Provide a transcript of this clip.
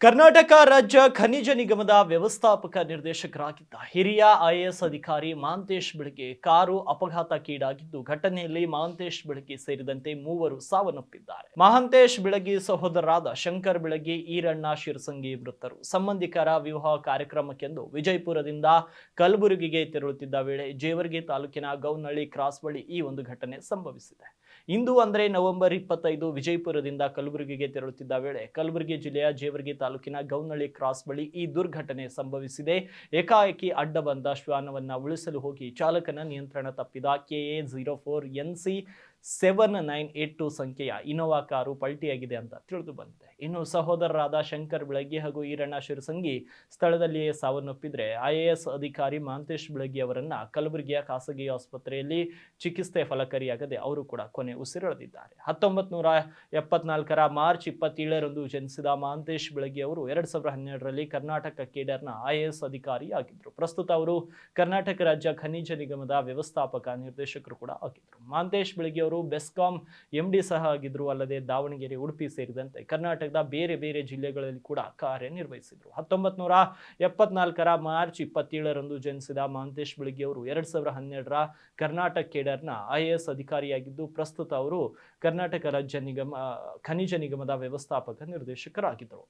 ಕರ್ನಾಟಕ ರಾಜ್ಯ ಖನಿಜ ನಿಗಮದ ವ್ಯವಸ್ಥಾಪಕ ನಿರ್ದೇಶಕರಾಗಿದ್ದ ಹಿರಿಯ ಐಎಎಸ್ ಅಧಿಕಾರಿ ಮಹಾಂತೇಶ್ ಬೆಳಗಿ ಕಾರು ಅಪಘಾತಕ್ಕೀಡಾಗಿದ್ದು ಘಟನೆಯಲ್ಲಿ ಮಹಾಂತೇಶ್ ಬೆಳಗಿ ಸೇರಿದಂತೆ ಮೂವರು ಸಾವನ್ನಪ್ಪಿದ್ದಾರೆ. ಮಹಾಂತೇಶ್ ಬೆಳಗಿ ಸಹೋದರರಾದ ಶಂಕರ್ ಬೆಳಗಿ, ಈರಣ್ಣ ಶಿರಸಂಗಿ ಮೃತರು. ಸಂಬಂಧಿಕರ ವಿವಾಹ ಕಾರ್ಯಕ್ರಮಕ್ಕೆಂದು ವಿಜಯಪುರದಿಂದ ಕಲಬುರಗಿಗೆ ತೆರಳುತ್ತಿದ್ದ ವೇಳೆ ಜೇವರ್ಗಿ ತಾಲೂಕಿನ ಗೌನಹಳ್ಳಿ ಕ್ರಾಸ್ ಬಳಿ ಈ ಒಂದು ಘಟನೆ ಸಂಭವಿಸಿದೆ. ಇಂದು ಅಂದರೆ ನವೆಂಬರ್ 25 ವಿಜಯಪುರದಿಂದ ಕಲಬುರಗಿಗೆ ತೆರಳುತ್ತಿದ್ದ ವೇಳೆ ಕಲಬುರಗಿ ಜಿಲ್ಲೆಯ ಜೇವರ್ಗಿ ತಾಲೂಕಿನ ಗೌನಹಳ್ಳಿ ಕ್ರಾಸ್ ಬಳಿ ಈ ದುರ್ಘಟನೆ ಸಂಭವಿಸಿದೆ. ಏಕಾಏಕಿ ಅಡ್ಡ ಬಂದ ಶ್ವಾನವನ್ನ ಉಳಿಸಲು ಹೋಗಿ ಚಾಲಕನ ನಿಯಂತ್ರಣ ತಪ್ಪಿದ KA04NC 7982 ಸಂಖ್ಯೆಯ ಇನೋವಾ ಕಾರು ಪಲ್ಟಿಯಾಗಿದೆ ಅಂತ ತಿಳಿದು ಬಂದಿದೆ. ಇನ್ನು ಸಹೋದರರಾದ ಶಂಕರ್ ಬೆಳಗಿ ಹಾಗೂ ಈರಣ್ಣ ಶಿರಸಂಗಿ ಸ್ಥಳದಲ್ಲಿಯೇ ಸಾವನ್ನಪ್ಪಿದ್ರೆ ಐಎಎಸ್ ಅಧಿಕಾರಿ ಮಹಾಂತೇಶ್ ಬೆಳಗಿ ಅವರನ್ನ ಕಲಬುರಗಿಯ ಖಾಸಗಿ ಆಸ್ಪತ್ರೆಯಲ್ಲಿ ಚಿಕಿತ್ಸೆ ಫಲಕಾರಿಯಾಗದೆ ಅವರು ಕೂಡ ಕೊನೆ ಉಸಿರೆಳೆದಿದ್ದಾರೆ. 1974ರ ಮಾರ್ಚ್ 27ರಂದು ಜನಿಸಿದ ಮಹಾಂತೇಶ್ ಬೆಳಗಿ ಅವರು 2012ರಲ್ಲಿ ಕರ್ನಾಟಕ ಕೇಡರ್ನ ಐಎಎಸ್ ಅಧಿಕಾರಿಯಾಗಿದ್ದರು. ಪ್ರಸ್ತುತ ಅವರು ಕರ್ನಾಟಕ ರಾಜ್ಯ ಖನಿಜ ನಿಗಮದ ವ್ಯವಸ್ಥಾಪಕ ನಿರ್ದೇಶಕರು ಕೂಡ ಆಗಿದ್ದರು. ಮಹಾಂತೇಶ್ ಬೆಳಗಿ ಅವರು ಬೆಸ್ಕಾಂ MD ಸಹ ಆಗಿದ್ರು. ಅಲ್ಲದೆ ದಾವಣಗೆರೆ, ಉಡುಪಿ ಸೇರಿದಂತೆ ಕರ್ನಾಟಕದ ಬೇರೆ ಬೇರೆ ಜಿಲ್ಲೆಗಳಲ್ಲಿ ಕೂಡ ಕಾರ್ಯನಿರ್ವಹಿಸಿದ್ರು. 1974ರ ಮಾರ್ಚ್ 27ರಂದು ಜನಿಸಿದ ಮಹಾಂತೇಶ್ ಬೆಳಗಿ ಅವರು 2012ರ ಕರ್ನಾಟಕ ಕೇಡರ್ನ ಐಎಎಸ್ ಅಧಿಕಾರಿಯಾಗಿದ್ದು ಪ್ರಸ್ತುತ ಅವರು ಕರ್ನಾಟಕ ರಾಜ್ಯ ಖನಿಜ ನಿಗಮದ ವ್ಯವಸ್ಥಾಪಕ ನಿರ್ದೇಶಕರಾಗಿದ್ದರು.